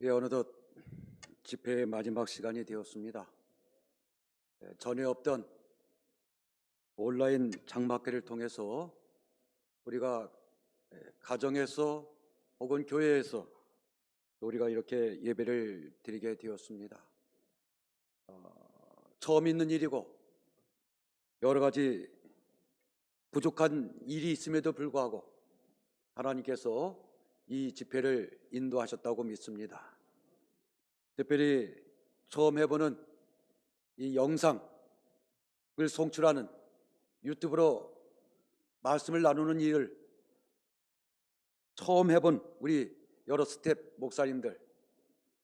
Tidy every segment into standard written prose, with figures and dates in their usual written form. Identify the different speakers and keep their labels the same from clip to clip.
Speaker 1: 어느덧 집회의 마지막 시간이 되었습니다. 전에 없던 온라인 장막회를 통해서 우리가 가정에서 혹은 교회에서 우리가 이렇게 예배를 드리게 되었습니다. 처음 있는 일이고 여러 가지 부족한 일이 있음에도 불구하고 하나님께서 이 집회를 인도하셨다고 믿습니다. 특별히 처음 해보는 이 영상을 송출하는 유튜브로 말씀을 나누는 일을 처음 해본 우리 여러 스텝 목사님들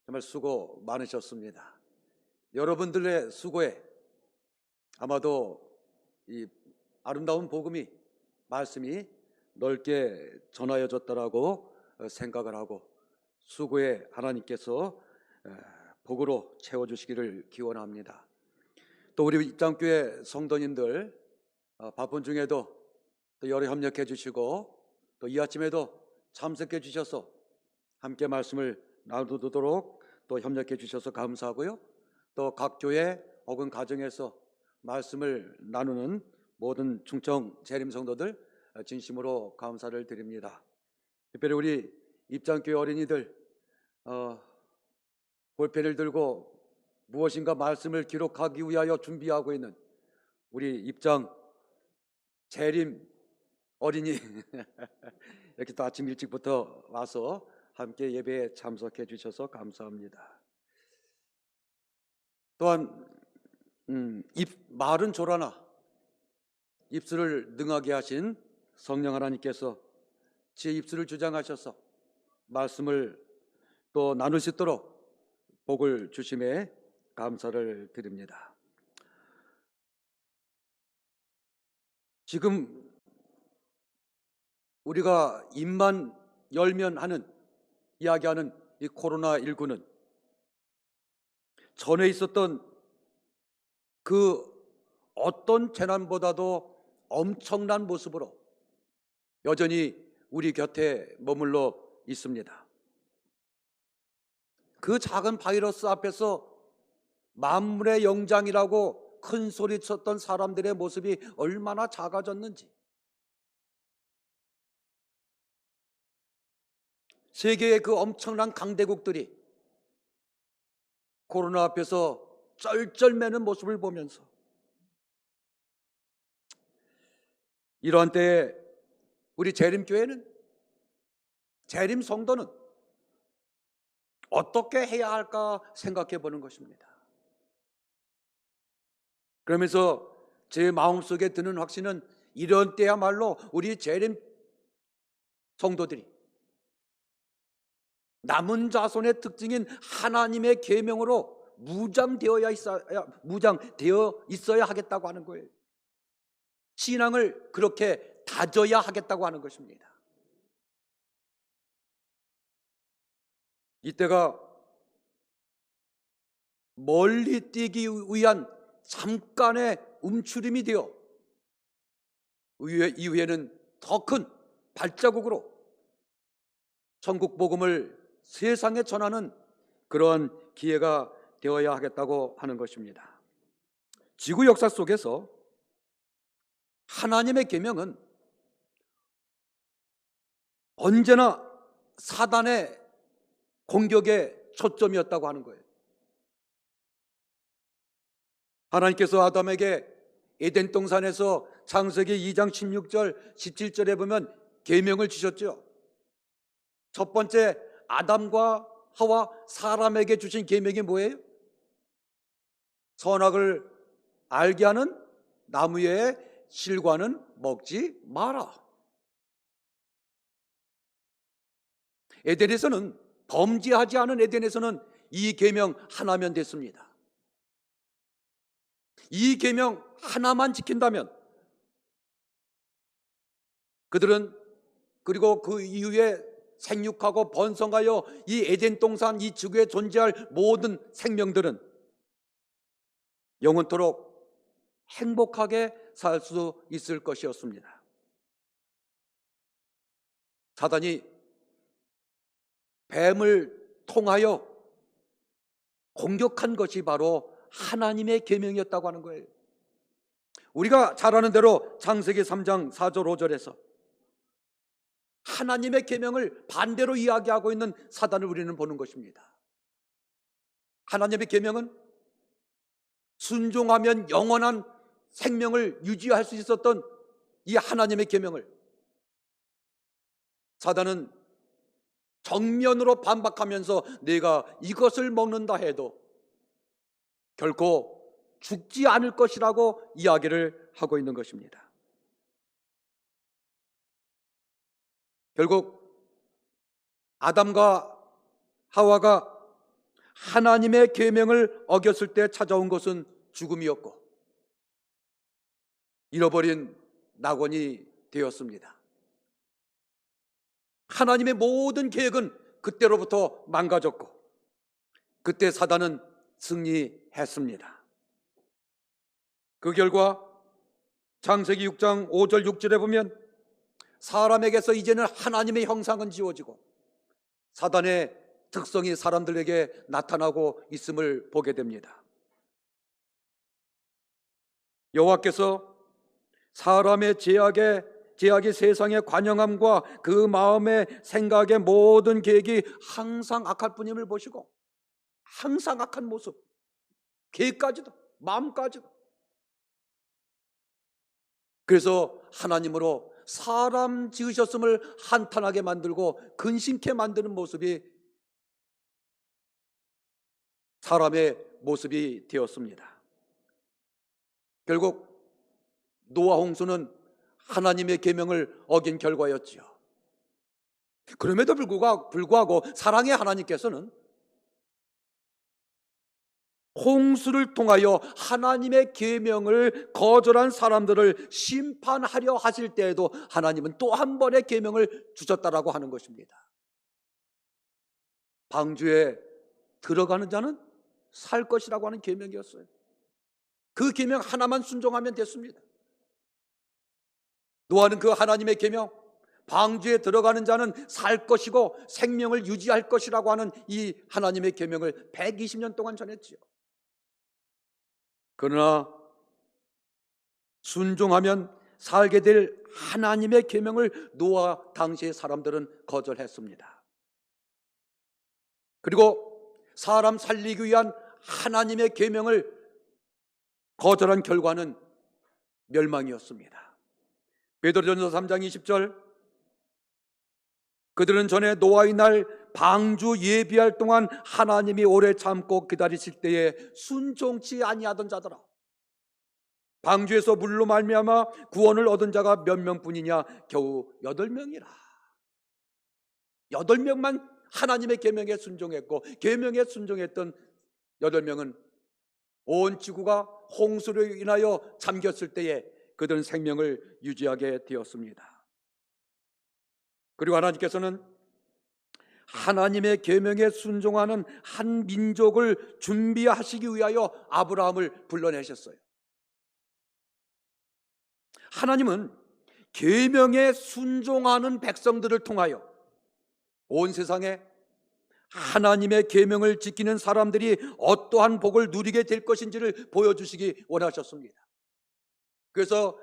Speaker 1: 정말 수고 많으셨습니다. 여러분들의 수고에 아마도 이 아름다운 복음이 말씀이 넓게 전하여졌다라고 생각을 하고 수고에 하나님께서 복으로 채워주시기를 기원합니다. 또 우리 입장교회 성도님들 바쁜 중에도 또 여러 협력해 주시고 또 이 아침에도 참석해 주셔서 함께 말씀을 나누도록 또 협력해 주셔서 감사하고요. 또 각 교회 혹은 가정에서 말씀을 나누는 모든 충청 재림 성도들 진심으로 감사를 드립니다. 특별히 우리 입장교회 어린이들 볼펜을 들고 무엇인가 말씀을 기록하기 위하여 준비하고 있는 우리 입장 재림 어린이 이렇게 또 아침 일찍부터 와서 함께 예배에 참석해 주셔서 감사합니다. 또한 말은 조라나 입술을 능하게 하신 성령 하나님께서 제 입술을 주장하셔서 말씀을 또 나눌 수 있도록 복을 주심에 감사를 드립니다. 지금 우리가 입만 열면 하는 이야기하는 이 코로나19는 전에 있었던 그 어떤 재난보다도 엄청난 모습으로 여전히 우리 곁에 머물러 있습니다. 그 작은 바이러스 앞에서 만물의 영장이라고 큰 소리 쳤던 사람들의 모습이 얼마나 작아졌는지, 세계의 그 엄청난 강대국들이 코로나 앞에서 쩔쩔매는 모습을 보면서 이러한 때에 우리 재림교회는, 재림 성도는 어떻게 해야 할까 생각해 보는 것입니다. 그러면서 제 마음속에 드는 확신은 이런 때야말로 우리 재림 성도들이 남은 자손의 특징인 하나님의 계명으로 무장되어 있어야 하겠다고 하는 거예요. 신앙을 그렇게 다져야 하겠다고 하는 것입니다. 이때가 멀리 뛰기 위한 잠깐의 움츠림이 되어 이후에는 더 큰 발자국으로 천국 복음을 세상에 전하는 그러한 기회가 되어야 하겠다고 하는 것입니다. 지구 역사 속에서 하나님의 계명은 언제나 사단의 공격의 초점이었다고 하는 거예요. 하나님께서 아담에게 에덴 동산에서 창세기 2장 16절 17절에 보면 계명을 주셨죠. 첫 번째 아담과 하와 사람에게 주신 계명이 뭐예요? 선악을 알게 하는 나무의 실과는 먹지 마라. 에덴에서는, 범죄하지 않은 에덴에서는 이 계명 하나면 됐습니다. 이 계명 하나만 지킨다면 그들은, 그리고 그 이후에 생육하고 번성하여 이 에덴 동산, 이 지구에 존재할 모든 생명들은 영원토록 행복하게 살 수 있을 것이었습니다. 사단이 뱀을 통하여 공격한 것이 바로 하나님의 계명이었다고 하는 거예요. 우리가 잘 아는 대로 창세기 3장 4절 5절에서 하나님의 계명을 반대로 이야기하고 있는 사단을 우리는 보는 것입니다. 하나님의 계명은 순종하면 영원한 생명을 유지할 수 있었던 이 하나님의 계명을 사단은 정면으로 반박하면서 내가 이것을 먹는다 해도 결코 죽지 않을 것이라고 이야기를 하고 있는 것입니다. 결국 아담과 하와가 하나님의 계명을 어겼을 때 찾아온 것은 죽음이었고 잃어버린 낙원이 되었습니다. 하나님의 모든 계획은 그때로부터 망가졌고 그때 사단은 승리했습니다. 그 결과 창세기 6장 5절 6절에 보면 사람에게서 이제는 하나님의 형상은 지워지고 사단의 특성이 사람들에게 나타나고 있음을 보게 됩니다. 여호와께서 사람의 제약이 세상의 관영함과 그 마음의 생각의 모든 계획이 항상 악할 뿐임을 보시고 항상 악한 모습, 계획까지도 마음까지도 그래서 하나님으로 사람 지으셨음을 한탄하게 만들고 근심케 만드는 모습이 사람의 모습이 되었습니다. 결국 노아 홍수는 하나님의 계명을 어긴 결과였지요. 그럼에도 불구하고 사랑의 하나님께서는 홍수를 통하여 하나님의 계명을 거절한 사람들을 심판하려 하실 때에도 하나님은 또 한 번의 계명을 주셨다라고 하는 것입니다. 방주에 들어가는 자는 살 것이라고 하는 계명이었어요. 그 계명 하나만 순종하면 됐습니다. 노아는 그 하나님의 계명, 방주에 들어가는 자는 살 것이고 생명을 유지할 것이라고 하는 이 하나님의 계명을 120년 동안 전했지요. 그러나 순종하면 살게 될 하나님의 계명을 노아 당시의 사람들은 거절했습니다. 그리고 사람 살리기 위한 하나님의 계명을 거절한 결과는 멸망이었습니다. 베드로전서 3장 20절 그들은 전에 노아의 날 방주 예비할 동안 하나님이 오래 참고 기다리실 때에 순종치 아니하던 자더라. 방주에서 물로 말미암아 구원을 얻은 자가 몇 명뿐이냐? 겨우 8명이라. 8명만 하나님의 계명에 순종했고 계명에 순종했던 8명은 온 지구가 홍수로 인하여 잠겼을 때에 그들은 생명을 유지하게 되었습니다. 그리고 하나님께서는 하나님의 계명에 순종하는 한 민족을 준비하시기 위하여 아브라함을 불러내셨어요. 하나님은 계명에 순종하는 백성들을 통하여 온 세상에 하나님의 계명을 지키는 사람들이 어떠한 복을 누리게 될 것인지를 보여주시기 원하셨습니다. 그래서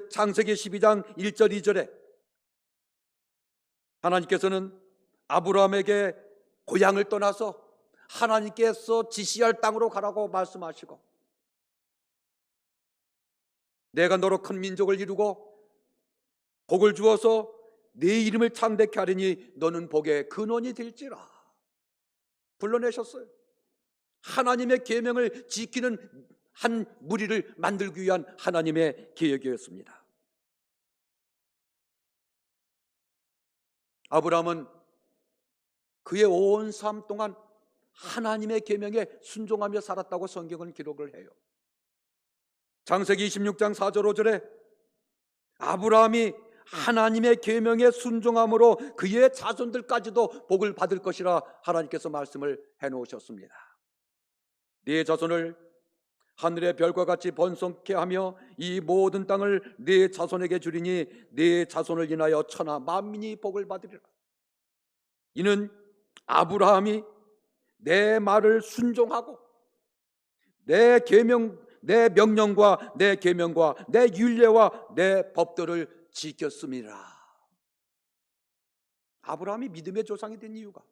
Speaker 1: 창세기 12장 1절 2절에 하나님께서는 아브라함에게 고향을 떠나서 하나님께서 지시할 땅으로 가라고 말씀하시고 내가 너로 큰 민족을 이루고 복을 주어서 네 이름을 창대케 하리니 너는 복의 근원이 될지라 불러내셨어요. 하나님의 계명을 지키는 한 무리를 만들기 위한 하나님의 계획이었습니다. 아브라함은 그의 온 삶 동안 하나님의 계명에 순종하며 살았다고 성경은 기록을 해요. 창세기 26장 4절 5절에 아브라함이 하나님의 계명에 순종함으로 그의 자손들까지도 복을 받을 것이라 하나님께서 말씀을 해놓으셨습니다. 네 자손을 하늘의 별과 같이 번성케 하며 이 모든 땅을 네 자손에게 주리니 네 자손을 인하여 천하 만민이 복을 받으리라. 이는 아브라함이 내 말을 순종하고 내 명령과 내 계명과 내 율례와 내 법도를 지켰음이라. 아브라함이 믿음의 조상이 된 이유가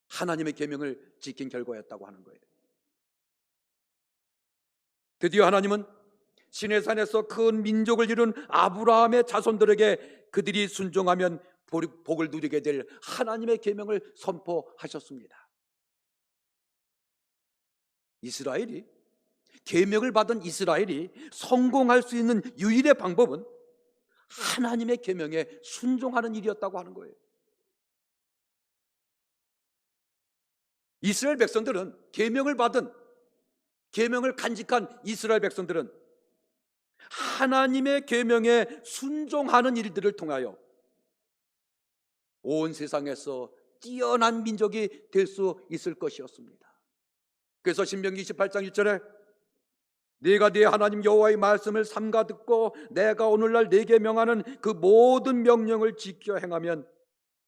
Speaker 1: 하나님의 계명을 지킨 결과였다고 하는 거예요. 드디어 하나님은 시내산에서 큰 민족을 이룬 아브라함의 자손들에게 그들이 순종하면 복을 누리게 될 하나님의 계명을 선포하셨습니다. 이스라엘이, 계명을 받은 이스라엘이 성공할 수 있는 유일의 방법은 하나님의 계명에 순종하는 일이었다고 하는 거예요. 이스라엘 백성들은 계명을 받은, 계명을 간직한 이스라엘 백성들은 하나님의 계명에 순종하는 일들을 통하여 온 세상에서 뛰어난 민족이 될 수 있을 것이었습니다. 그래서 신명기 28장 1절에 네가 네 하나님 여호와의 말씀을 삼가 듣고 내가 오늘날 네게 명하는 그 모든 명령을 지켜 행하면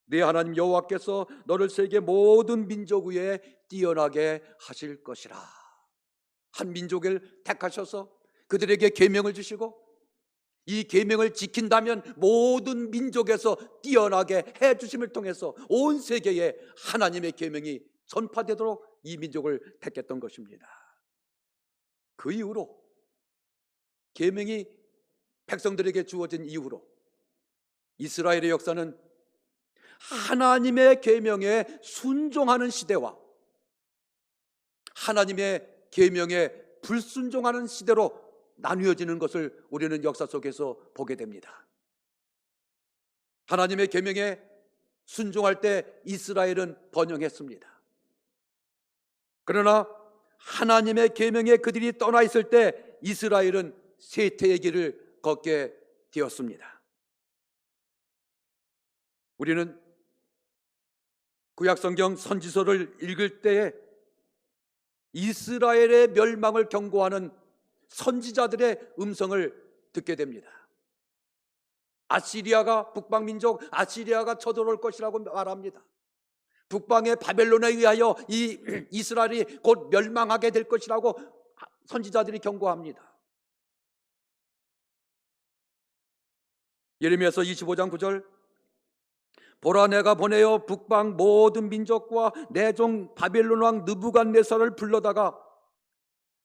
Speaker 1: 네 하나님 여호와께서 너를 세계 모든 민족 위에 뛰어나게 하실 것이라. 한 민족을 택하셔서 그들에게 계명을 주시고 이 계명을 지킨다면 모든 민족에서 뛰어나게 해주심을 통해서 온 세계에 하나님의 계명이 전파되도록 이 민족을 택했던 것입니다. 그 이후로, 계명이 백성들에게 주어진 이후로 이스라엘의 역사는 하나님의 계명에 순종하는 시대와 하나님의 계명에 불순종하는 시대로 나뉘어지는 것을 우리는 역사 속에서 보게 됩니다. 하나님의 계명에 순종할 때 이스라엘은 번영했습니다. 그러나 하나님의 계명에 그들이 떠나 있을 때 이스라엘은 쇠퇴의 길을 걷게 되었습니다. 우리는 구약성경 선지서를 읽을 때에 이스라엘의 멸망을 경고하는 선지자들의 음성을 듣게 됩니다. 아시리아가, 북방민족 아시리아가 쳐들어올 것이라고 말합니다. 북방의 바벨론에 의하여 이 이스라엘이 곧 멸망하게 될 것이라고 선지자들이 경고합니다. 예레미야서 25장 9절 보라 내가 보내어 북방 모든 민족과 내 종 바벨론 왕 느부갓네살을 불러다가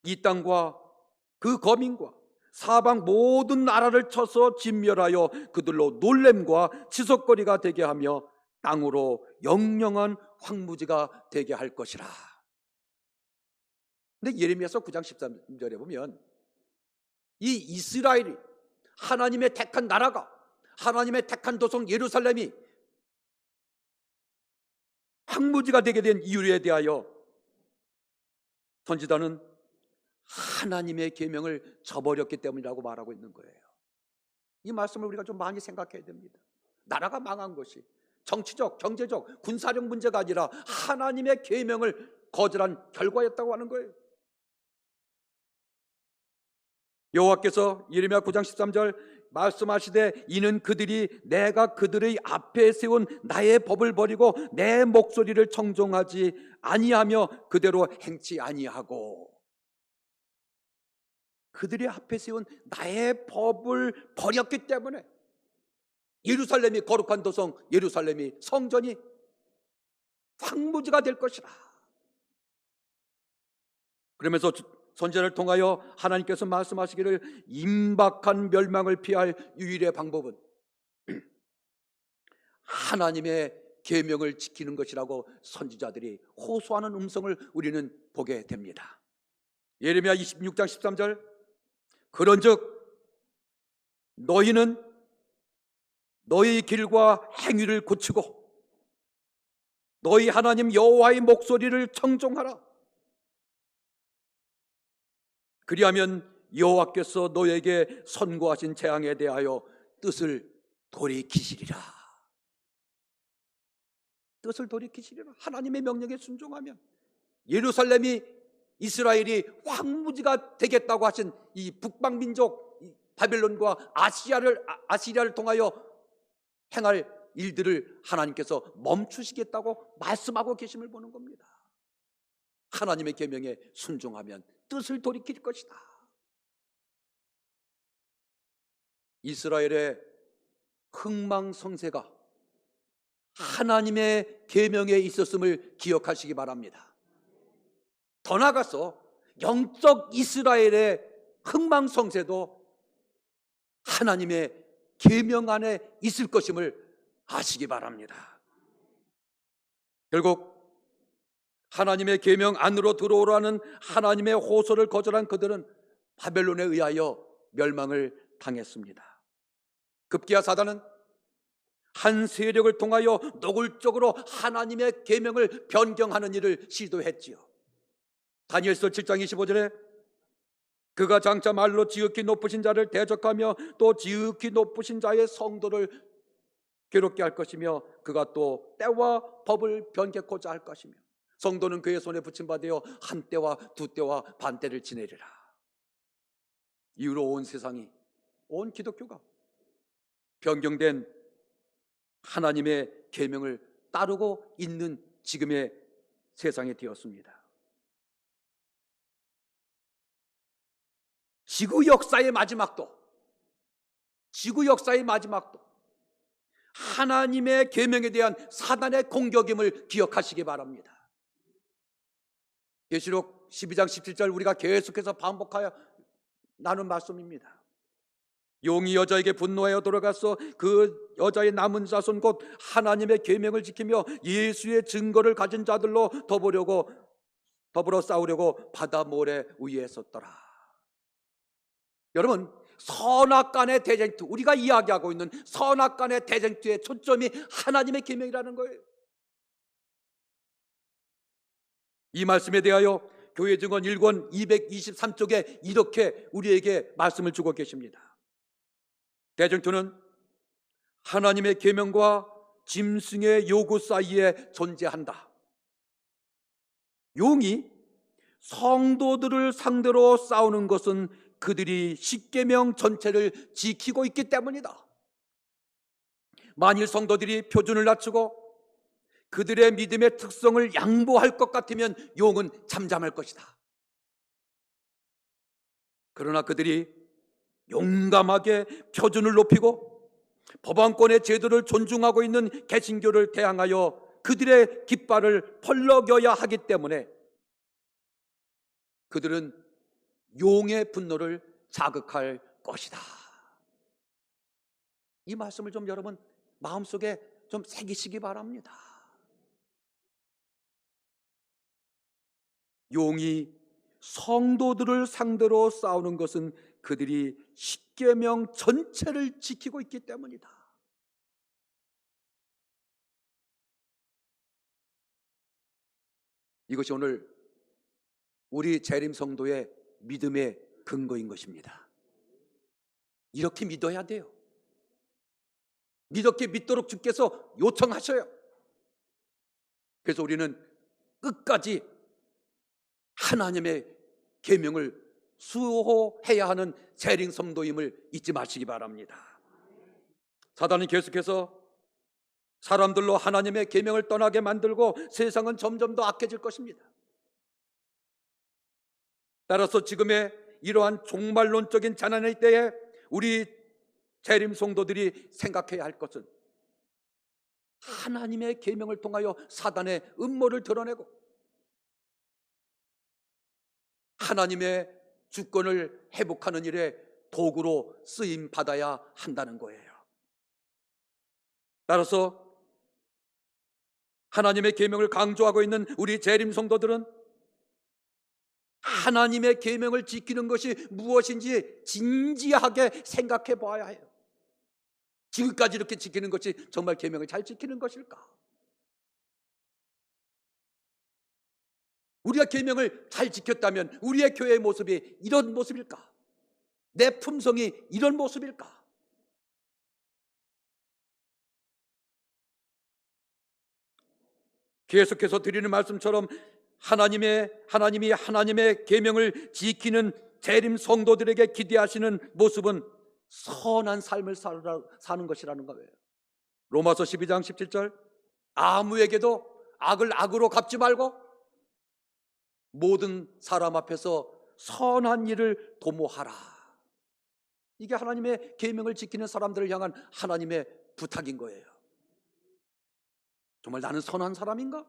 Speaker 1: 이 땅과 그 거민과 사방 모든 나라를 쳐서 진멸하여 그들로 놀램과 치솟거리가 되게 하며 땅으로 영영한 황무지가 되게 할 것이라. 근데 예레미야서 9장 13절에 보면 이 이스라엘이, 하나님의 택한 나라가, 하나님의 택한 도성 예루살렘이 황무지가 되게 된 이유에 대하여 선지자는 하나님의 계명을 저버렸기 때문이라고 말하고 있는 거예요. 이 말씀을 우리가 좀 많이 생각해야 됩니다. 나라가 망한 것이 정치적, 경제적, 군사력 문제가 아니라 하나님의 계명을 거절한 결과였다고 하는 거예요. 여호와께서 예레미야 9장 13절 말씀하시되 이는 그들이 내가 그들의 앞에 세운 나의 법을 버리고 내 목소리를 청종하지 아니하며 그대로 행치 아니하고, 그들이 앞에 세운 나의 법을 버렸기 때문에 예루살렘이, 거룩한 도성 예루살렘이, 성전이 황무지가 될 것이라. 그러면서 선지자를 통하여 하나님께서 말씀하시기를 임박한 멸망을 피할 유일의 방법은 하나님의 계명을 지키는 것이라고 선지자들이 호소하는 음성을 우리는 보게 됩니다. 예레미야 26장 13절 그런즉 너희는 너희 길과 행위를 고치고 너희 하나님 여호와의 목소리를 청종하라. 그리하면 여호와께서 너에게 선고하신 재앙에 대하여 뜻을 돌이키시리라. 뜻을 돌이키시리라. 하나님의 명령에 순종하면 예루살렘이, 이스라엘이 황무지가 되겠다고 하신 이 북방민족 바벨론과 아시리아를 통하여 행할 일들을 하나님께서 멈추시겠다고 말씀하고 계심을 보는 겁니다. 하나님의 계명에 순종하면 뜻을 돌이킬 것이다. 이스라엘의 흥망성쇠가 하나님의 계명에 있었음을 기억하시기 바랍니다. 더 나아가서 영적 이스라엘의 흥망성쇠도 하나님의 계명 안에 있을 것임을 아시기 바랍니다. 결국 하나님의 계명 안으로 들어오라는 하나님의 호소를 거절한 그들은 바벨론에 의하여 멸망을 당했습니다. 급기야 사단은 한 세력을 통하여 노골적으로 하나님의 계명을 변경하는 일을 시도했지요. 다니엘서 7장 25절에 그가 장차 말로 지극히 높으신 자를 대적하며 또 지극히 높으신 자의 성도를 괴롭게 할 것이며 그가 또 때와 법을 변개코자 할 것이며 성도는 그의 손에 붙임받아 한 때와 두 때와 반 때를 지내리라. 이후로 온 세상이, 온 기독교가 변경된 하나님의 계명을 따르고 있는 지금의 세상이 되었습니다. 지구 역사의 마지막도 하나님의 계명에 대한 사단의 공격임을 기억하시기 바랍니다. 계시록 12장 17절 우리가 계속해서 반복하여 나눈 말씀입니다. 용이 여자에게 분노하여 돌아가서 그 여자의 남은 자손 곧 하나님의 계명을 지키며 예수의 증거를 가진 자들로 더불어 싸우려고 바다 모래 위에 섰더라. 여러분, 선악간의 대쟁투, 우리가 이야기하고 있는 선악간의 대쟁투의 초점이 하나님의 계명이라는 거예요. 이 말씀에 대하여 교회 증언 1권 223쪽에 이렇게 우리에게 말씀을 주고 계십니다. 대쟁투는 하나님의 계명과 짐승의 요구 사이에 존재한다. 용이 성도들을 상대로 싸우는 것은 그들이 십계명 전체를 지키고 있기 때문이다. 만일 성도들이 표준을 낮추고 그들의 믿음의 특성을 양보할 것 같으면 용은 잠잠할 것이다. 그러나 그들이 용감하게 표준을 높이고 법안권의 제도를 존중하고 있는 개신교를 대항하여 그들의 깃발을 펄럭여야 하기 때문에 그들은 용의 분노를 자극할 것이다. 이 말씀을 좀 여러분 마음속에 좀 새기시기 바랍니다. 용이 성도들을 상대로 싸우는 것은 그들이 십계명 전체를 지키고 있기 때문이다. 이것이 오늘 우리 재림 성도의 믿음의 근거인 것입니다. 이렇게 믿어야 돼요. 이렇게 믿도록 주께서 요청하셔요. 그래서 우리는 끝까지 하나님의 계명을 수호해야 하는 재림 성도임을 잊지 마시기 바랍니다. 사단은 계속해서 사람들로 하나님의 계명을 떠나게 만들고 세상은 점점 더 악해질 것입니다. 따라서 지금의 이러한 종말론적인 재난의 때에 우리 재림 성도들이 생각해야 할 것은 하나님의 계명을 통하여 사단의 음모를 드러내고 하나님의 주권을 회복하는 일에 도구로 쓰임 받아야 한다는 거예요. 따라서 하나님의 계명을 강조하고 있는 우리 재림 성도들은 하나님의 계명을 지키는 것이 무엇인지 진지하게 생각해 봐야 해요. 지금까지 이렇게 지키는 것이 정말 계명을 잘 지키는 것일까? 우리가 계명을 잘 지켰다면 우리의 교회의 모습이 이런 모습일까? 내 품성이 이런 모습일까? 계속해서 드리는 말씀처럼 하나님이 하나님의 계명을 지키는 재림 성도들에게 기대하시는 모습은 선한 삶을 사는 것이라는 거예요. 로마서 12장 17절, 아무에게도 악을 악으로 갚지 말고 모든 사람 앞에서 선한 일을 도모하라. 이게 하나님의 계명을 지키는 사람들을 향한 하나님의 부탁인 거예요. 정말 나는 선한 사람인가?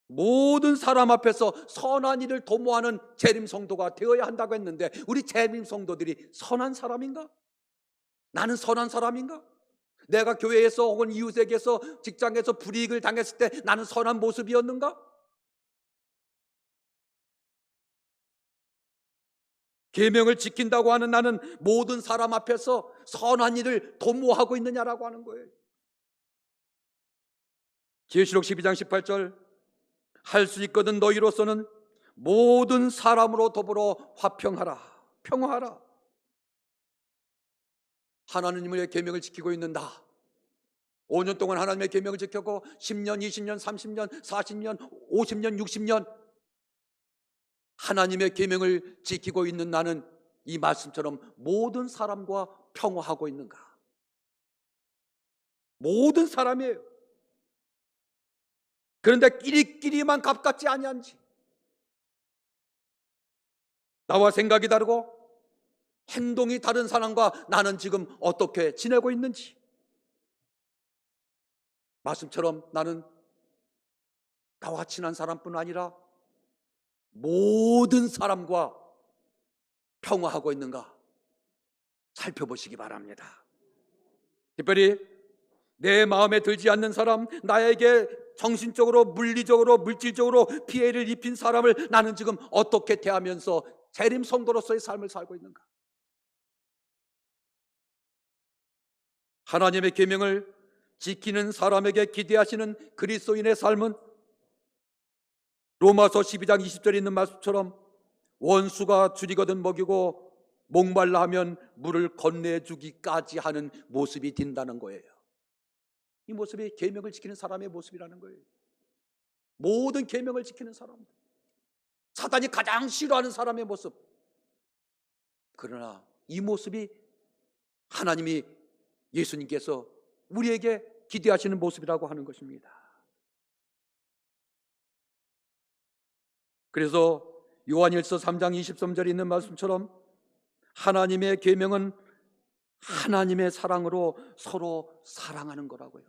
Speaker 1: 모든 사람 앞에서 선한 일을 도모하는 재림 성도가 되어야 한다고 했는데, 우리 재림 성도들이 선한 사람인가? 나는 선한 사람인가? 내가 교회에서 혹은 이웃에게서, 직장에서 불이익을 당했을 때 나는 선한 모습이었는가? 계명을 지킨다고 하는 나는 모든 사람 앞에서 선한 일을 도모하고 있느냐라고 하는 거예요. 계시록 12장 18절, 할 수 있거든 너희로서는 모든 사람으로 더불어 화평하라, 평화하라. 하나님의 계명을 지키고 있는 나, 5년 동안 하나님의 계명을 지켰고 10년, 20년, 30년, 40년, 50년, 60년 하나님의 계명을 지키고 있는 나는 이 말씀처럼 모든 사람과 평화하고 있는가? 모든 사람이에요. 그런데 끼리끼리만 가깝지 아니한지, 나와 생각이 다르고 행동이 다른 사람과 나는 지금 어떻게 지내고 있는지, 말씀처럼 나는 나와 친한 사람뿐 아니라 모든 사람과 평화하고 있는가 살펴보시기 바랍니다. 특별히 내 마음에 들지 않는 사람, 나에게 정신적으로, 물리적으로, 물질적으로 피해를 입힌 사람을 나는 지금 어떻게 대하면서 재림 성도로서의 삶을 살고 있는가? 하나님의 계명을 지키는 사람에게 기대하시는 그리스도인의 삶은 로마서 12장 20절에 있는 말씀처럼 원수가 줄이거든 먹이고 목말라 하면 물을 건네주기까지 하는 모습이 된다는 거예요. 이 모습이 계명을 지키는 사람의 모습이라는 거예요. 모든 계명을 지키는 사람들, 사단이 가장 싫어하는 사람의 모습. 그러나 이 모습이 하나님이, 예수님께서 우리에게 기대하시는 모습이라고 하는 것입니다. 그래서 요한일서 3장 23절에 있는 말씀처럼 하나님의 계명은 하나님의 사랑으로 서로 사랑하는 거라고요.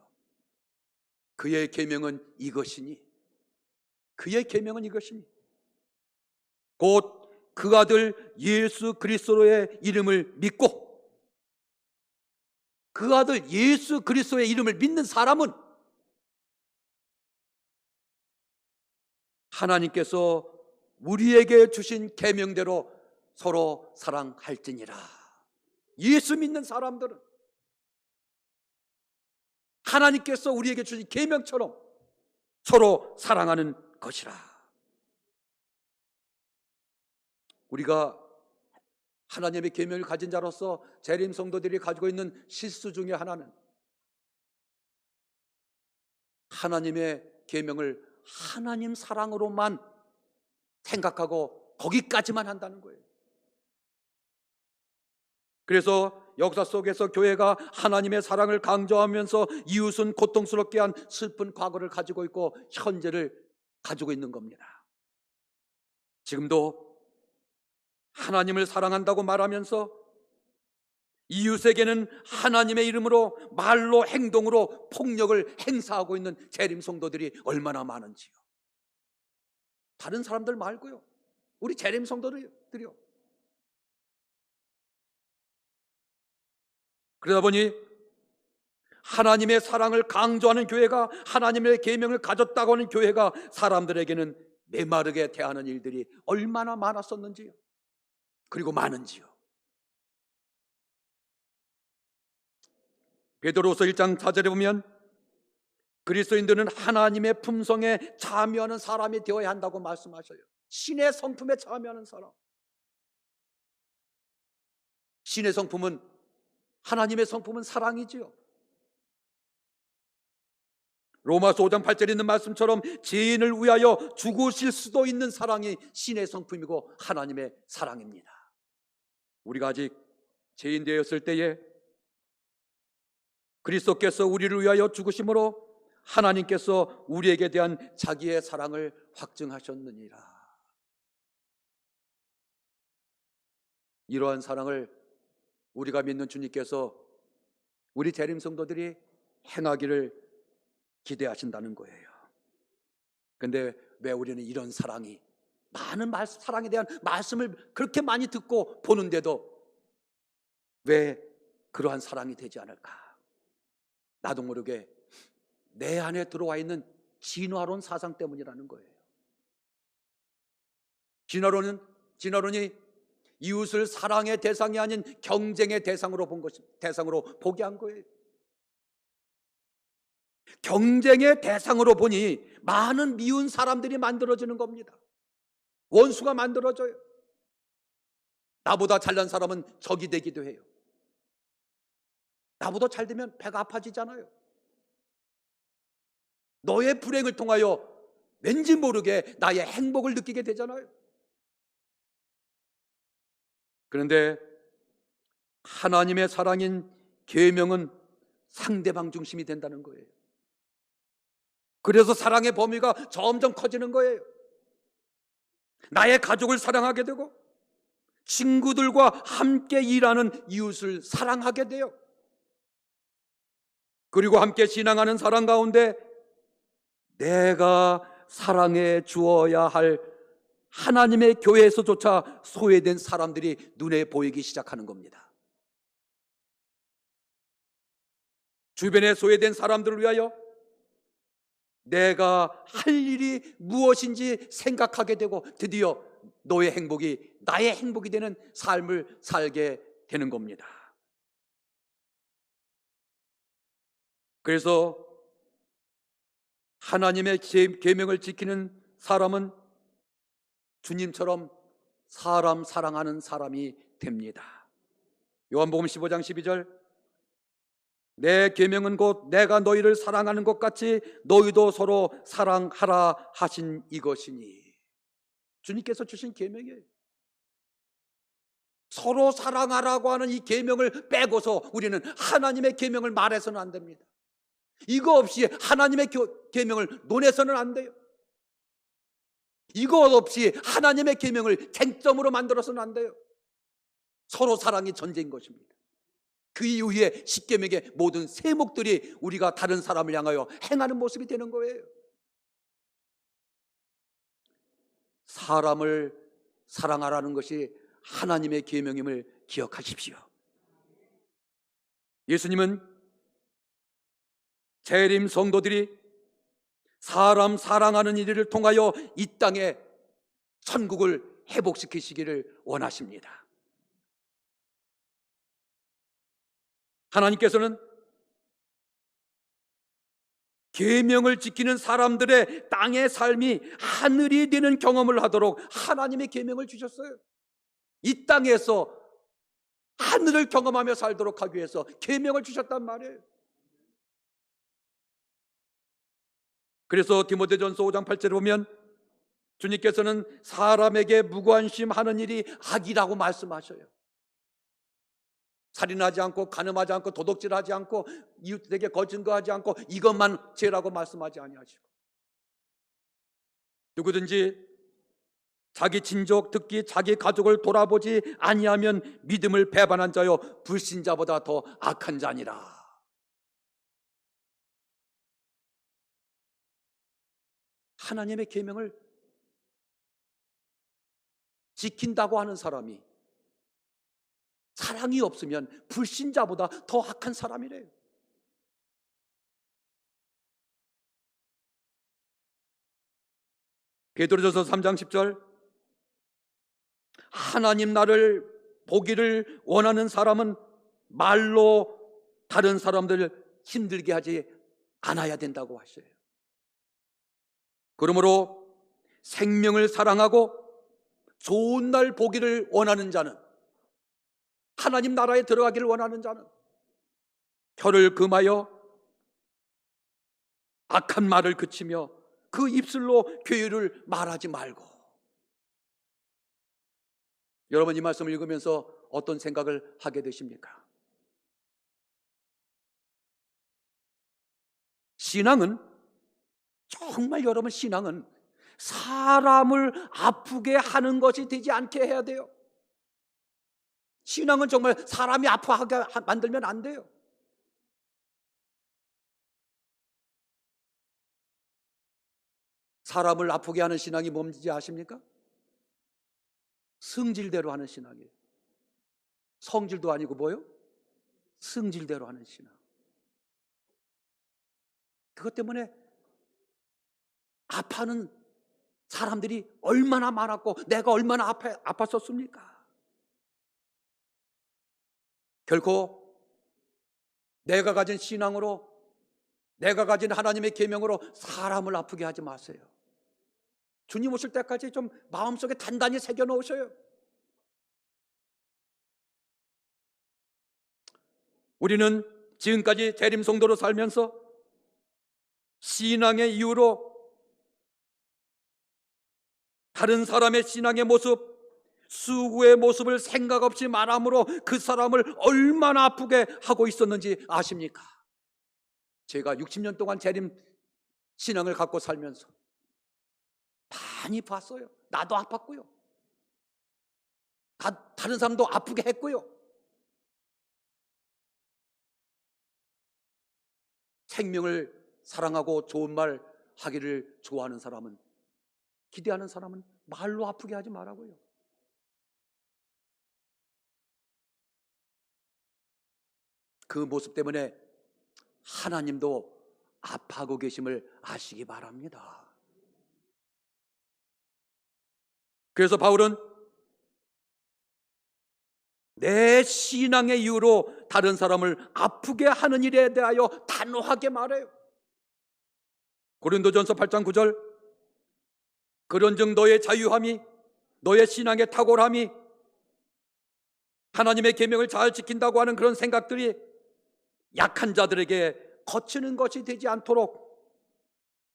Speaker 1: 그의 계명은 이것이니, 그의 계명은 이것이니 곧 그 아들 예수 그리스도의 이름을 믿고, 그 아들 예수 그리스도의 이름을 믿는 사람은 하나님께서 우리에게 주신 계명대로 서로 사랑할지니라. 예수 믿는 사람들은 하나님께서 우리에게 주신 계명처럼 서로 사랑하는 것이라. 우리가 하나님의 계명을 가진 자로서 재림 성도들이 가지고 있는 실수 중에 하나는 하나님의 계명을 하나님 사랑으로만 생각하고 거기까지만 한다는 거예요. 그래서 역사 속에서 교회가 하나님의 사랑을 강조하면서 이웃은 고통스럽게 한 슬픈 과거를 가지고 있고 현재를 가지고 있는 겁니다. 지금도 하나님을 사랑한다고 말하면서 이웃에게는 하나님의 이름으로 말로, 행동으로 폭력을 행사하고 있는 재림 성도들이 얼마나 많은지요. 다른 사람들 말고요, 우리 재림 성도들이요. 그러다 보니 하나님의 사랑을 강조하는 교회가, 하나님의 계명을 가졌다고 하는 교회가 사람들에게는 메마르게 대하는 일들이 얼마나 많았었는지요. 그리고 많은지요. 베드로서 1장 4절에 보면 그리스도인들은 하나님의 품성에 참여하는 사람이 되어야 한다고 말씀하셔요. 신의 성품에 참여하는 사람. 신의 성품은, 하나님의 성품은 사랑이지요. 로마서 5장 8절에 있는 말씀처럼 죄인을 위하여 죽으실 수도 있는 사랑이 신의 성품이고 하나님의 사랑입니다. 우리가 아직 죄인 되었을 때에 그리스도께서 우리를 위하여 죽으심으로 하나님께서 우리에게 대한 자기의 사랑을 확증하셨느니라. 이러한 사랑을 우리가 믿는 주님께서 우리 재림 성도들이 행하기를 기대하신다는 거예요. 근데 왜 우리는 이런 사랑이, 많은 사랑에 대한 말씀을 그렇게 많이 듣고 보는데도 왜 그러한 사랑이 되지 않을까? 나도 모르게 내 안에 들어와 있는 진화론 사상 때문이라는 거예요. 진화론이 이웃을 사랑의 대상이 아닌 경쟁의 대상으로 보게 한 거예요. 경쟁의 대상으로 보니 많은 미운 사람들이 만들어지는 겁니다. 원수가 만들어져요. 나보다 잘난 사람은 적이 되기도 해요. 나보다 잘 되면 배가 아파지잖아요. 너의 불행을 통하여 왠지 모르게 나의 행복을 느끼게 되잖아요. 그런데 하나님의 사랑인 계명은 상대방 중심이 된다는 거예요. 그래서 사랑의 범위가 점점 커지는 거예요. 나의 가족을 사랑하게 되고 친구들과 함께 일하는 이웃을 사랑하게 돼요. 그리고 함께 신앙하는 사람 가운데 내가 사랑해 주어야 할 하나님의 교회에서조차 소외된 사람들이 눈에 보이기 시작하는 겁니다. 주변에 소외된 사람들을 위하여 내가 할 일이 무엇인지 생각하게 되고 드디어 너의 행복이 나의 행복이 되는 삶을 살게 되는 겁니다. 그래서 하나님의 계명을 지키는 사람은 주님처럼 사람 사랑하는 사람이 됩니다. 요한복음 15장 12절, 내 계명은 곧 내가 너희를 사랑하는 것 같이 너희도 서로 사랑하라 하신 이것이니. 주님께서 주신 계명이에요. 서로 사랑하라고 하는 이 계명을 빼고서 우리는 하나님의 계명을 말해서는 안 됩니다. 이거 없이 하나님의 계명을 논해서는 안 돼요. 이것 없이 하나님의 계명을 쟁점으로 만들어서는 안 돼요. 서로 사랑이 전제인 것입니다. 그 이후에 십계명의 모든 세목들이 우리가 다른 사람을 향하여 행하는 모습이 되는 거예요. 사람을 사랑하라는 것이 하나님의 계명임을 기억하십시오. 예수님은 재림 성도들이 사람 사랑하는 일을 통하여 이 땅에 천국을 회복시키시기를 원하십니다. 하나님께서는 계명을 지키는 사람들의 땅의 삶이 하늘이 되는 경험을 하도록 하나님의 계명을 주셨어요. 이 땅에서 하늘을 경험하며 살도록 하기 위해서 계명을 주셨단 말이에요. 그래서 디모데전서 5장 8절에 보면 주님께서는 사람에게 무관심하는 일이 악이라고 말씀하셔요. 살인하지 않고 간음하지 않고 도둑질하지 않고 이웃에게 거짓거하지 않고 이것만 죄라고 말씀하지 아니하시고, 누구든지 자기 친족 특히 자기 가족을 돌아보지 아니하면 믿음을 배반한 자요 불신자보다 더 악한 자니라. 하나님의 계명을 지킨다고 하는 사람이 사랑이 없으면 불신자보다 더 악한 사람이래요. 베드로전서 3장 10절, 하나님 나를 보기를 원하는 사람은 말로 다른 사람들을 힘들게 하지 않아야 된다고 하셔요. 그러므로 생명을 사랑하고 좋은 날 보기를 원하는 자는, 하나님 나라에 들어가기를 원하는 자는 혀를 금하여 악한 말을 그치며 그 입술로 괴유를 말하지 말고. 여러분, 이 말씀을 읽으면서 어떤 생각을 하게 되십니까? 신앙은, 정말 여러분, 신앙은 사람을 아프게 하는 것이 되지 않게 해야 돼요. 신앙은 정말 사람이 아파하게 만들면 안 돼요. 사람을 아프게 하는 신앙이 뭔지 아십니까? 승질대로 하는 신앙이에요. 성질도 아니고 뭐요? 승질대로 하는 신앙. 그것 때문에 아파하는 사람들이 얼마나 많았고 내가 얼마나 아팠었습니까? 결코 내가 가진 신앙으로, 내가 가진 하나님의 계명으로 사람을 아프게 하지 마세요. 주님 오실 때까지 좀 마음속에 단단히 새겨 놓으셔요. 우리는 지금까지 재림 성도로 살면서 신앙의 이유로 다른 사람의 신앙의 모습, 수구의 모습을 생각 없이 말함으로 그 사람을 얼마나 아프게 하고 있었는지 아십니까? 제가 60년 동안 재림 신앙을 갖고 살면서 많이 봤어요. 나도 아팠고요. 다른 사람도 아프게 했고요. 생명을 사랑하고 좋은 말 하기를 좋아하는 사람은, 기대하는 사람은 말로 아프게 하지 말라고요. 그 모습 때문에 하나님도 아파하고 계심을 아시기 바랍니다. 그래서 바울은 내 신앙의 이유로 다른 사람을 아프게 하는 일에 대하여 단호하게 말해요. 고린도전서 8장 9절, 그런즉 너의 자유함이, 너의 신앙의 탁월함이, 하나님의 계명을 잘 지킨다고 하는 그런 생각들이 약한 자들에게 거치는 것이 되지 않도록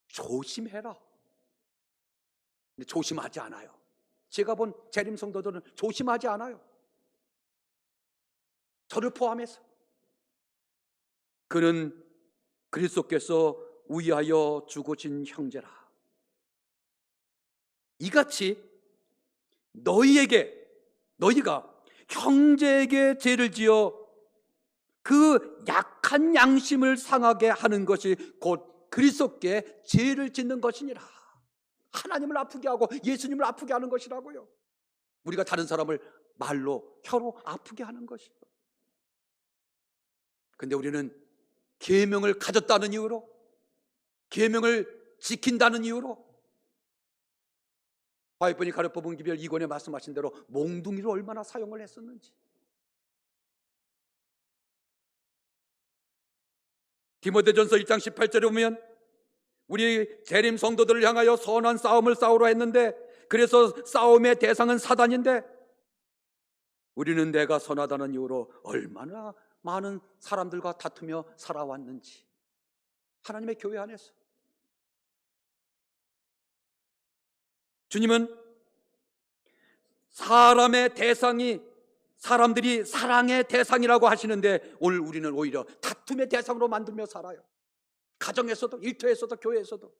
Speaker 1: 조심해라. 근데 조심하지 않아요. 제가 본 재림 성도들은 조심하지 않아요. 저를 포함해서. 그는 그리스도께서 위하여 죽으신 형제라. 이같이 너희가 형제에게 죄를 지어 그 약한 양심을 상하게 하는 것이 곧 그리스도께 죄를 짓는 것이니라. 하나님을 아프게 하고 예수님을 아프게 하는 것이라고요. 우리가 다른 사람을 말로, 혀로 아프게 하는 것이요. 근데 우리는 계명을 가졌다는 이유로, 계명을 지킨다는 이유로, 화이번이 가르쳐본 기별 2권에 말씀하신 대로 몽둥이를 얼마나 사용을 했었는지. 디모데전서 1장 18절에 보면 우리 재림 성도들을 향하여 선한 싸움을 싸우려 했는데, 그래서 싸움의 대상은 사단인데, 우리는 내가 선하다는 이유로 얼마나 많은 사람들과 다투며 살아왔는지. 하나님의 교회 안에서 주님은 사람의 대상이, 사람들이 사랑의 대상이라고 하시는데 오늘 우리는 오히려 다툼의 대상으로 만들며 살아요. 가정에서도, 일터에서도, 교회에서도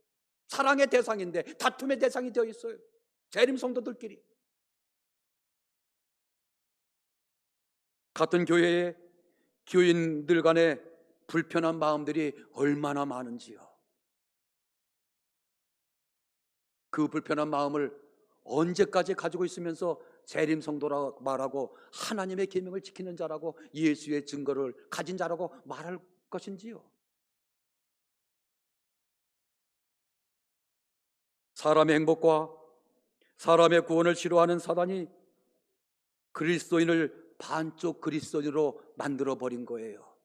Speaker 1: 사랑의 대상인데 다툼의 대상이 되어 있어요. 재림 성도들끼리. 같은 교회에 교인들 간의 불편한 마음들이 얼마나 많은지요. 그 불편한 마음을 언제까지 가지고 있으면서 재림 성도라고 말하고 하나님의 계명을 지키는 자라고, 예수의 증거를 가진 자라고 말할 것인지요. 사람의 행복과 사람의 구원을 싫어하는 사단이 그리스도인을 반쪽 그리스도인으로 만들어 버린 거예요.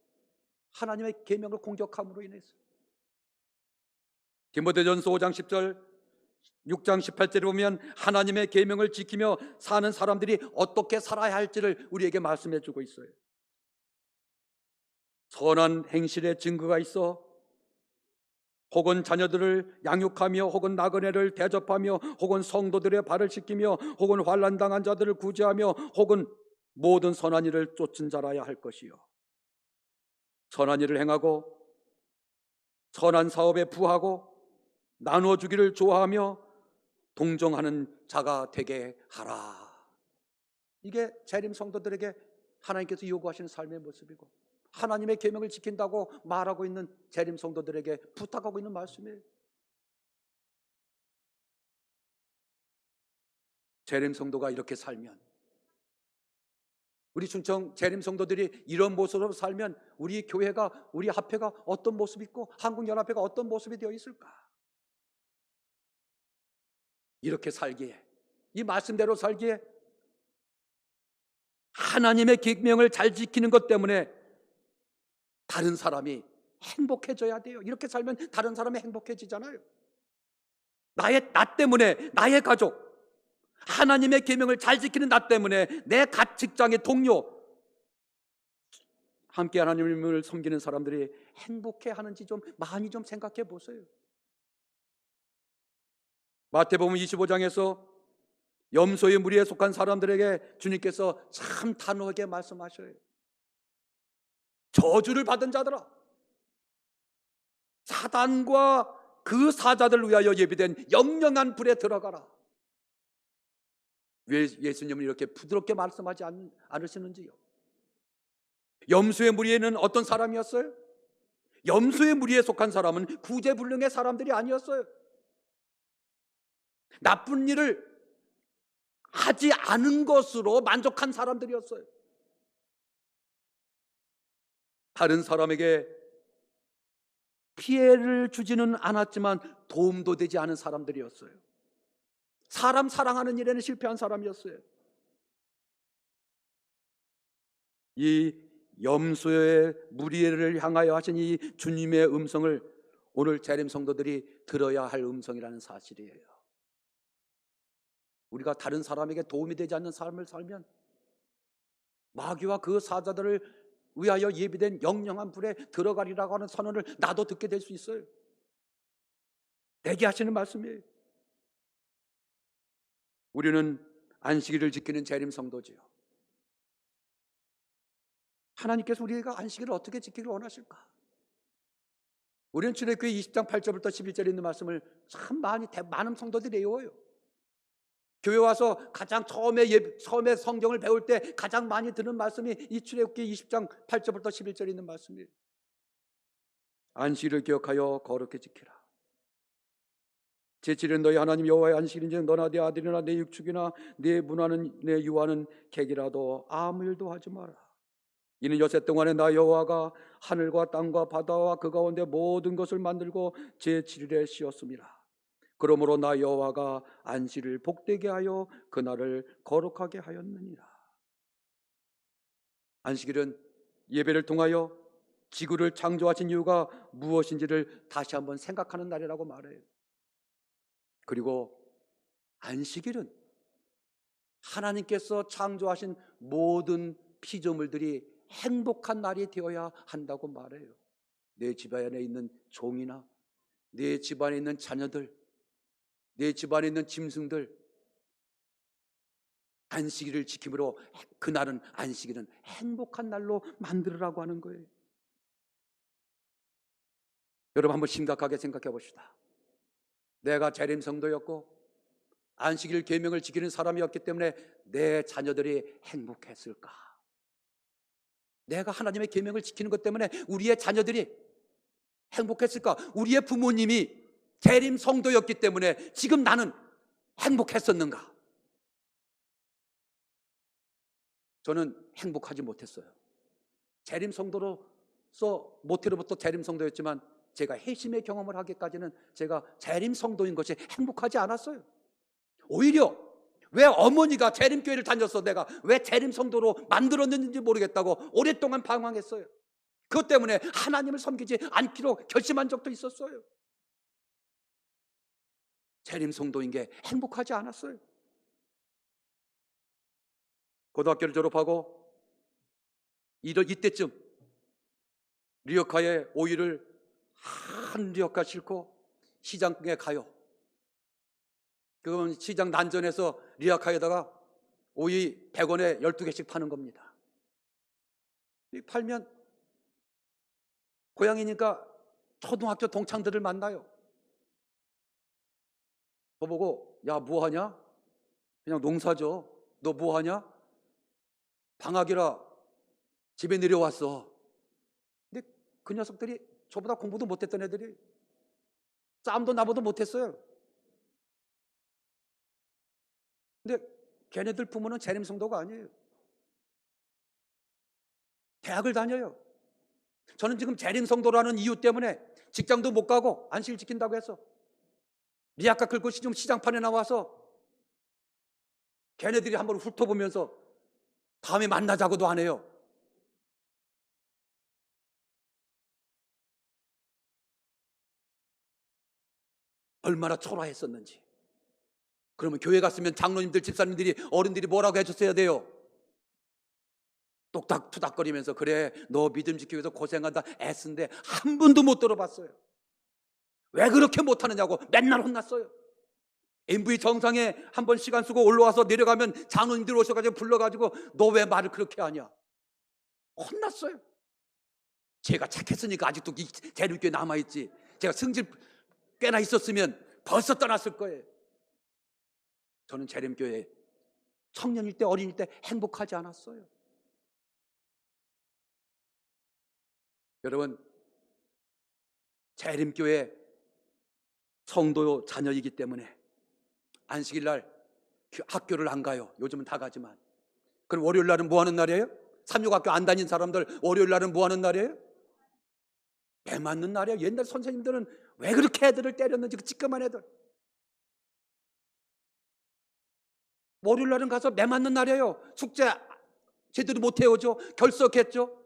Speaker 1: 하나님의 계명을 공격함으로 인해서. 디모데전서 5장 10절, 6장 18절에 보면 하나님의 계명을 지키며 사는 사람들이 어떻게 살아야 할지를 우리에게 말씀해 주고 있어요. 선한 행실의 증거가 있어 혹은 자녀들을 양육하며, 혹은 나그네를 대접하며, 혹은 성도들의 발을 씻기며, 혹은 환난당한 자들을 구제하며, 혹은 모든 선한 일을 쫓은 자라야 할 것이요. 선한 일을 행하고 선한 사업에 부하고 나눠주기를 좋아하며 동정하는 자가 되게 하라. 이게 재림 성도들에게 하나님께서 요구하시는 삶의 모습이고, 하나님의 계명을 지킨다고 말하고 있는 재림 성도들에게 부탁하고 있는 말씀이에요. 재림 성도가 이렇게 살면, 우리 충청 재림 성도들이 이런 모습으로 살면 우리 교회가, 우리 합회가 어떤 모습이 있고 한국연합회가 어떤 모습이 되어 있을까? 이렇게 살기에, 이 말씀대로 살기에 하나님의 계명을 잘 지키는 것 때문에 다른 사람이 행복해져야 돼요. 이렇게 살면 다른 사람이 행복해지잖아요. 나 때문에 나의 가족, 하나님의 계명을 잘 지키는 나 때문에 내 직장의 동료, 함께 하나님을 섬기는 사람들이 행복해하는지 좀 많이 좀 생각해 보세요. 마태복음 25장에서 염소의 무리에 속한 사람들에게 주님께서 참 단호하게 말씀하셔요. 저주를 받은 자들아, 사단과 그 사자들을 위하여 예비된 영영한 불에 들어가라. 왜 예수님은 이렇게 부드럽게 말씀하지 않으시는지요? 염소의 무리에는 어떤 사람이었어요? 염소의 무리에 속한 사람은 구제불능의 사람들이 아니었어요. 나쁜 일을 하지 않은 것으로 만족한 사람들이었어요. 다른 사람에게 피해를 주지는 않았지만 도움도 되지 않은 사람들이었어요. 사람 사랑하는 일에는 실패한 사람이었어요. 이 염소의 무리를 향하여 하신 이 주님의 음성을 오늘 재림 성도들이 들어야 할 음성이라는 사실이에요. 우리가 다른 사람에게 도움이 되지 않는 삶을 살면 마귀와 그 사자들을 위하여 예비된 영영한 불에 들어가리라고 하는 선언을 나도 듣게 될 수 있어요. 내게 하시는 말씀이에요. 우리는 안식일을 지키는 재림 성도지요. 하나님께서 우리가 안식일을 어떻게 지키기를 원하실까? 우리는 출애굽기 20장 8절부터 11절에 있는 말씀을 참 많은 성도들이 외워요. 교회 와서 가장 처음에 성경을 배울 때 가장 많이 듣는 말씀이 이 출애굽기 20장 8절부터 11절에 있는 말씀이에요. 안식일을 기억하여 거룩히 지키라. 제7일은 너희 하나님 여호와의 안식일인즉 너나 네 아들이나 내 육축이나 네 문화는 내 유아는 객이라도 아무 일도 하지 마라. 이는 여세 동안에 나 여호와가 하늘과 땅과 바다와 그 가운데 모든 것을 만들고 제7일에 쉬었습니다. 그러므로 나 여호와가 안식일을 복되게 하여 그날을 거룩하게 하였느니라. 안식일은 예배를 통하여 지구를 창조하신 이유가 무엇인지를 다시 한번 생각하는 날이라고 말해요. 그리고 안식일은 하나님께서 창조하신 모든 피조물들이 행복한 날이 되어야 한다고 말해요. 내 집안에 있는 종이나 내 집안에 있는 자녀들, 내 집안에 있는 짐승들, 안식일을 지킴으로 그날은, 안식일은 행복한 날로 만들으라고 하는 거예요. 여러분 한번 심각하게 생각해 봅시다. 내가 재림 성도였고 안식일 계명을 지키는 사람이었기 때문에 내 자녀들이 행복했을까? 내가 하나님의 계명을 지키는 것 때문에 우리의 자녀들이 행복했을까? 우리의 부모님이 재림 성도였기 때문에 지금 나는 행복했었는가? 저는 행복하지 못했어요. 재림 성도로서 모태로부터 재림 성도였지만 제가 회심의 경험을 하기까지는 제가 재림 성도인 것이 행복하지 않았어요. 오히려 왜 어머니가 재림교회를 다녔어, 내가 왜 재림 성도로 만들었는지 모르겠다고 오랫동안 방황했어요. 그것 때문에 하나님을 섬기지 않기로 결심한 적도 있었어요. 재림 성도인 게 행복하지 않았어요. 고등학교를 졸업하고 이때쯤 리어카에 오이를 한 리어카 싣고 시장에 가요. 그건 시장 난전에서 리어카에다가 오이 100원에 12개씩 파는 겁니다. 팔면 고향이니까 초등학교 동창들을 만나요. 저보고 야 뭐하냐? 그냥 농사죠. 너 뭐하냐? 방학이라 집에 내려왔어. 근데 그 녀석들이 저보다 공부도 못했던 애들이 싸움도 나보다 못했어요. 근데 걔네들 부모는 재림성도가 아니에요. 대학을 다녀요. 저는 지금 재림성도라는 이유 때문에 직장도 못 가고 안식일 지킨다고 해서 미약가 긁고 지금 시장판에 나와서 걔네들이 한번 훑어보면서 다음에 만나자고도 안 해요. 얼마나 초라했었는지. 그러면 교회 갔으면 장로님들, 집사님들이, 어른들이 뭐라고 해줬어야 돼요? 똑딱투닥거리면서 그래 너 믿음 지키기 위해서 고생한다 애쓴데 한 번도 못 들어봤어요. 왜 그렇게 못하느냐고 맨날 혼났어요. MV 정상에 한 번 시간 쓰고 올라와서 내려가면 장로님들 오셔가지고 불러가지고 너 왜 말을 그렇게 하냐 혼났어요. 제가 착했으니까 아직도 재림교회 남아있지. 제가 승질 꽤나 있었으면 벌써 떠났을 거예요. 저는 재림교회 청년일 때 어린일 때 행복하지 않았어요. 여러분 재림교회 성도 자녀이기 때문에 안식일 날 학교를 안 가요. 요즘은 다 가지만. 그럼 월요일 날은 뭐 하는 날이에요? 삼육학교 안 다닌 사람들 월요일 날은 뭐 하는 날이에요? 배 맞는 날이에요. 옛날 선생님들은 왜 그렇게 애들을 때렸는지 그 찌끄만 애들. 월요일 날은 가서 매 맞는 날이에요. 숙제 제대로 못 해오죠. 결석했죠.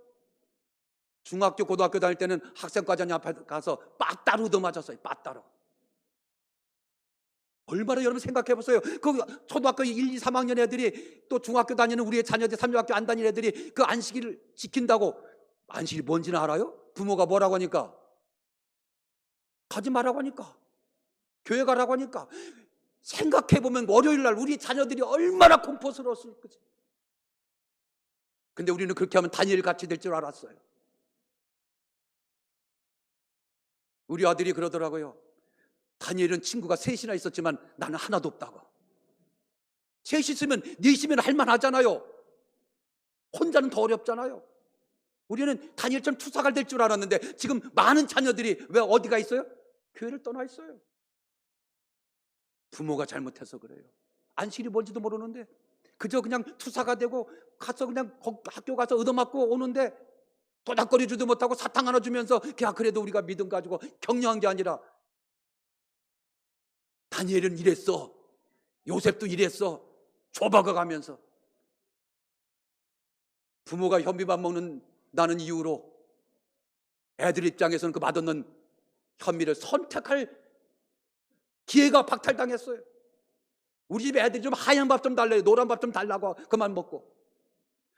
Speaker 1: 중학교 고등학교 다닐 때는 학생과장 앞에 가서 빠따로 얻어맞았어요. 빠따로. 얼마나 여러분 생각해 보세요. 그 초등학교 1, 2, 3학년 애들이 또 중학교 다니는 우리의 자녀들 삼육학교 안 다니는 애들이 그 안식일을 지킨다고. 안식일이 뭔지는 알아요? 부모가 뭐라고 하니까? 가지 말라고 하니까. 교회 가라고 하니까. 생각해 보면 월요일 날 우리 자녀들이 얼마나 공포스러웠을 거지. 근데 우리는 그렇게 하면 다니엘 같이 될 줄 알았어요. 우리 아들이 그러더라고요. 다니엘은 친구가 셋이나 있었지만 나는 하나도 없다고. 셋이 있으면 넷이면 할만하잖아요. 혼자는 더 어렵잖아요. 우리는 다니엘처럼 투사가 될 줄 알았는데 지금 많은 자녀들이 왜 어디가 있어요? 교회를 떠나 있어요. 부모가 잘못해서 그래요. 안식일이 뭔지도 모르는데 그저 그냥 투사가 되고 가서 그냥 학교 가서 얻어맞고 오는데 도닥거리지도 못하고 사탕 하나 주면서 야 그래도 우리가 믿음 가지고 격려한 게 아니라 다니엘은 이랬어. 요셉도 이랬어. 좁아가 가면서 부모가 현미밥 먹는다는 이유로 애들 입장에서는 그 맛없는 현미를 선택할 기회가 박탈당했어요. 우리 집 애들이 좀 하얀 밥 좀 달래요. 노란 밥 좀 달라고 그만 먹고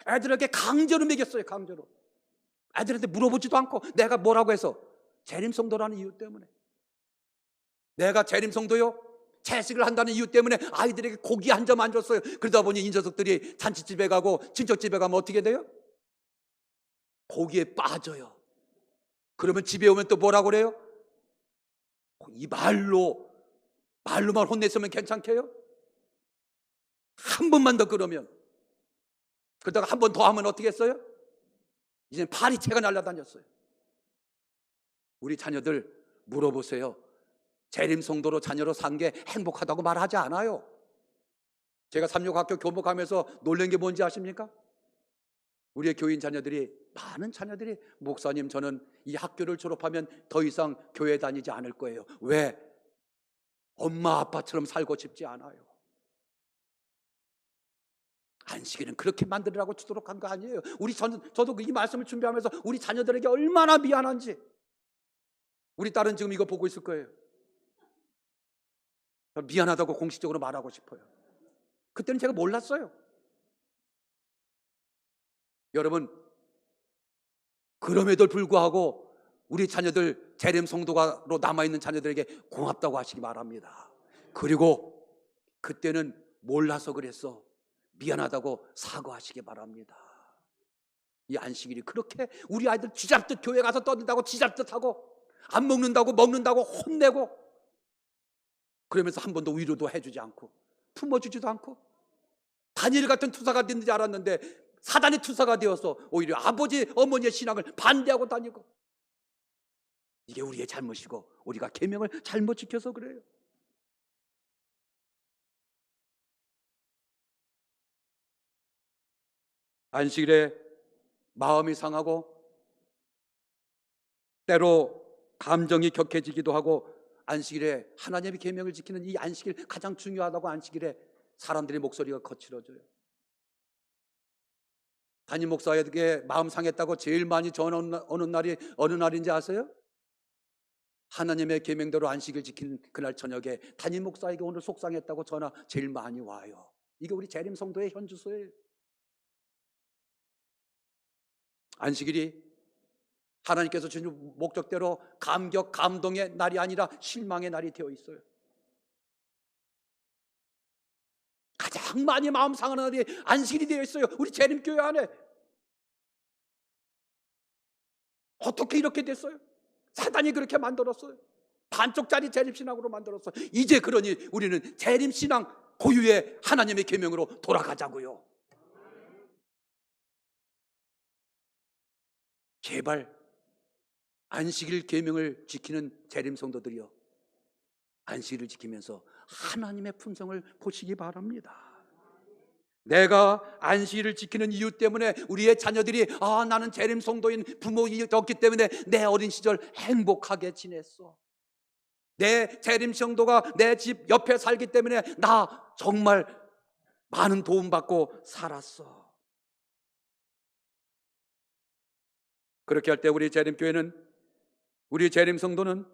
Speaker 1: 애들에게 강제로 먹였어요. 강제로. 애들한테 물어보지도 않고 내가 뭐라고 해서 재림성도라는 이유 때문에 내가 재림성도요 채식을 한다는 이유 때문에 아이들에게 고기 한 점 안 줬어요. 그러다 보니 이 녀석들이 잔치집에 가고 친척집에 가면 어떻게 돼요? 고기에 빠져요. 그러면 집에 오면 또 뭐라고 그래요? 이 말로만 혼냈으면 괜찮게요? 한 번만 더 그러면 그러다가 한 번 더 하면 어떻게 했어요? 이제는 파리채가 날아다녔어요. 우리 자녀들 물어보세요. 재림성도로 자녀로 산 게 행복하다고 말하지 않아요. 제가 삼육학교 교목하면서 놀란 게 뭔지 아십니까? 우리의 교인 자녀들이 많은 자녀들이 목사님 저는 이 학교를 졸업하면 더 이상 교회 다니지 않을 거예요. 왜? 엄마 아빠처럼 살고 싶지 않아요. 안식일은 그렇게 만들으라고 주도록 한 거 아니에요. 저도 이 말씀을 준비하면서 우리 자녀들에게 얼마나 미안한지. 우리 딸은 지금 이거 보고 있을 거예요. 미안하다고 공식적으로 말하고 싶어요. 그때는 제가 몰랐어요. 여러분 그럼에도 불구하고 우리 자녀들 재림 성도가로 남아있는 자녀들에게 고맙다고 하시기 바랍니다. 그리고 그때는 몰라서 그랬어. 미안하다고 사과하시기 바랍니다. 이 안식일이 그렇게 우리 아이들 쥐잡듯 교회 가서 떠든다고 쥐잡듯 하고 안 먹는다고 혼내고, 그러면서 한 번도 위로도 해주지 않고 품어주지도 않고, 다니엘 같은 투사가 됐는지 알았는데 사단의 투사가 되어서 오히려 아버지 어머니의 신앙을 반대하고 다니고, 이게 우리의 잘못이고 우리가 계명을 잘못 지켜서 그래요. 안식일에 마음이 상하고 때로 감정이 격해지기도 하고, 안식일에 하나님의 계명을 지키는 이 안식일 가장 중요하다고 안식일에 사람들의 목소리가 거칠어져요. 담임 목사에게 마음 상했다고 제일 많이 전화 오는 날이 어느 날인지 아세요? 하나님의 계명대로 안식일 지킨 그날 저녁에 담임 목사에게 오늘 속상했다고 전화 제일 많이 와요. 이게 우리 재림 성도의 현주소예요. 안식일이 하나님께서 주신 목적대로 감격, 감동의 날이 아니라 실망의 날이 되어 있어요. 가장 많이 마음 상하는 날이 안식일이 되어 있어요. 우리 재림교회 안에. 어떻게 이렇게 됐어요? 사단이 그렇게 만들었어요. 반쪽짜리 재림신앙으로 만들었어요. 이제 그러니 우리는 재림신앙 고유의 하나님의 계명으로 돌아가자고요. 제발 안식일 계명을 지키는 재림 성도들이여, 안식일을 지키면서 하나님의 품성을 보시기 바랍니다. 내가 안식일을 지키는 이유 때문에 우리의 자녀들이 나는 재림 성도인 부모였기 때문에 내 어린 시절 행복하게 지냈어. 내 재림 성도가 내 집 옆에 살기 때문에 나 정말 많은 도움받고 살았어. 그렇게 할 때 우리 재림교회는, 우리 재림 성도는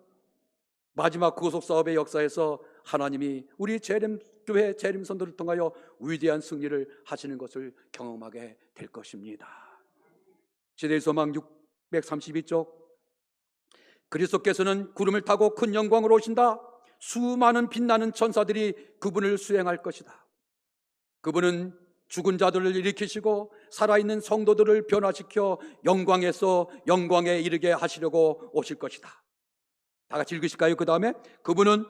Speaker 1: 마지막 구속 사업의 역사에서 하나님이 우리 재림교회 재림 성도를 통하여 위대한 승리를 하시는 것을 경험하게 될 것입니다. 시대의 소망 632쪽. 그리스도께서는 구름을 타고 큰 영광으로 오신다. 수많은 빛나는 천사들이 그분을 수행할 것이다. 그분은 죽은 자들을 일으키시고 살아있는 성도들을 변화시켜 영광에서 영광에 이르게 하시려고 오실 것이다. 다 같이 읽으실까요? 그 다음에 그분은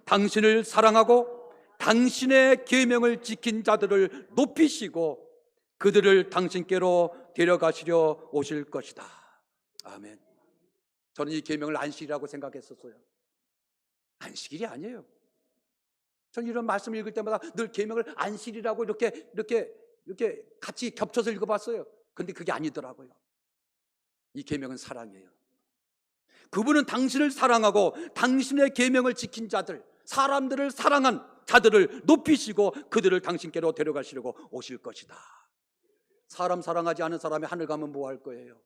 Speaker 1: 당신을 사랑하고 당신의 계명을 지킨 자들을 높이시고 그들을 당신께로 데려가시려 오실 것이다. 아멘. 저는 이 계명을 안식일이라고 생각했었어요. 안식일이 아니에요. 저는 이런 말씀 읽을 때마다 늘 계명을 안식일이라고 이렇게 같이 겹쳐서 읽어봤어요. 근데 그게 아니더라고요. 이 계명은 사랑이에요. 그분은 당신을 사랑하고 당신의 계명을 지킨 자들, 사람들을 사랑한 자들을 높이시고 그들을 당신께로 데려가시려고 오실 것이다. 사람 사랑하지 않은 사람이 하늘 가면 뭐 할 거예요?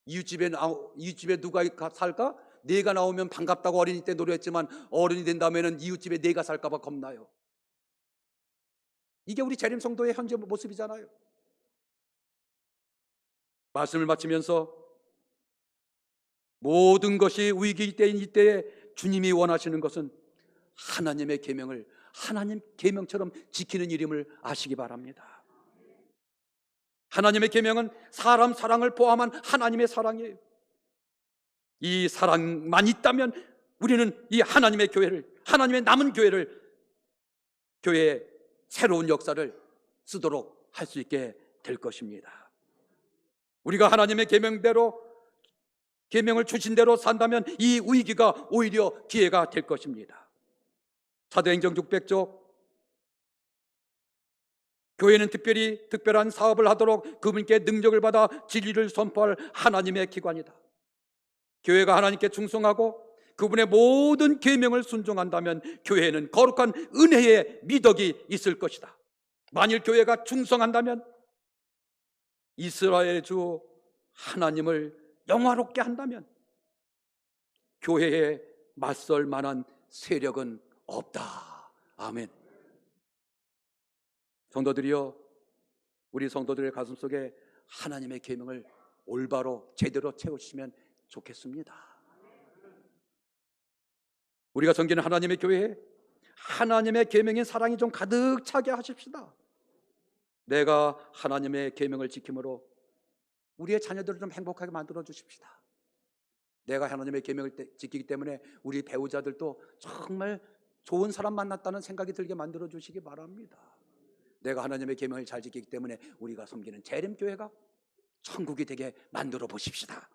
Speaker 1: 이웃집에 누가 살까? 내가 나오면 반갑다고 어린이 때 노래했지만 어른이 된다면 이웃집에 내가 살까 봐 겁나요. 이게 우리 재림 성도의 현재 모습이잖아요. 말씀을 마치면서 모든 것이 위기 때인 이때에 주님이 원하시는 것은 하나님의 계명을 하나님 계명처럼 지키는 일임을 아시기 바랍니다. 하나님의 계명은 사람 사랑을 포함한 하나님의 사랑이에요. 이 사랑만 있다면 우리는 이 하나님의 교회를, 하나님의 남은 교회를, 교회의 새로운 역사를 쓰도록 할 수 있게 될 것입니다. 우리가 하나님의 계명대로, 계명을 주신 대로 산다면 이 위기가 오히려 기회가 될 것입니다. 사도행전 600쪽. 교회는 특별한 사업을 하도록 그분께 능력을 받아 진리를 선포할 하나님의 기관이다. 교회가 하나님께 충성하고 그분의 모든 계명을 순종한다면 교회에는 거룩한 은혜의 미덕이 있을 것이다. 만일 교회가 충성한다면 이스라엘의 주 하나님을 영화롭게 한다면 교회에 맞설 만한 세력은 없다. 아멘. 성도들이여, 우리 성도들의 가슴속에 하나님의 계명을 올바로 제대로 채우시면 좋겠습니다. 우리가 섬기는 하나님의 교회에 하나님의 계명인 사랑이 좀 가득 차게 하십시다. 내가 하나님의 계명을 지킴으로 우리의 자녀들을 좀 행복하게 만들어 주십시다. 내가 하나님의 계명을 지키기 때문에 우리 배우자들도 정말 좋은 사람 만났다는 생각이 들게 만들어 주시기 바랍니다. 내가 하나님의 계명을 잘 지키기 때문에 우리가 섬기는 재림교회가 천국이 되게 만들어 보십시다.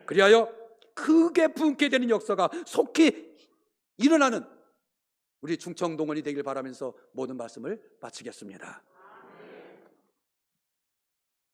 Speaker 1: 그리하여 크게 분께 되는 역사가 속히 일어나는 우리 충청동원이 되길 바라면서 모든 말씀을 마치겠습니다.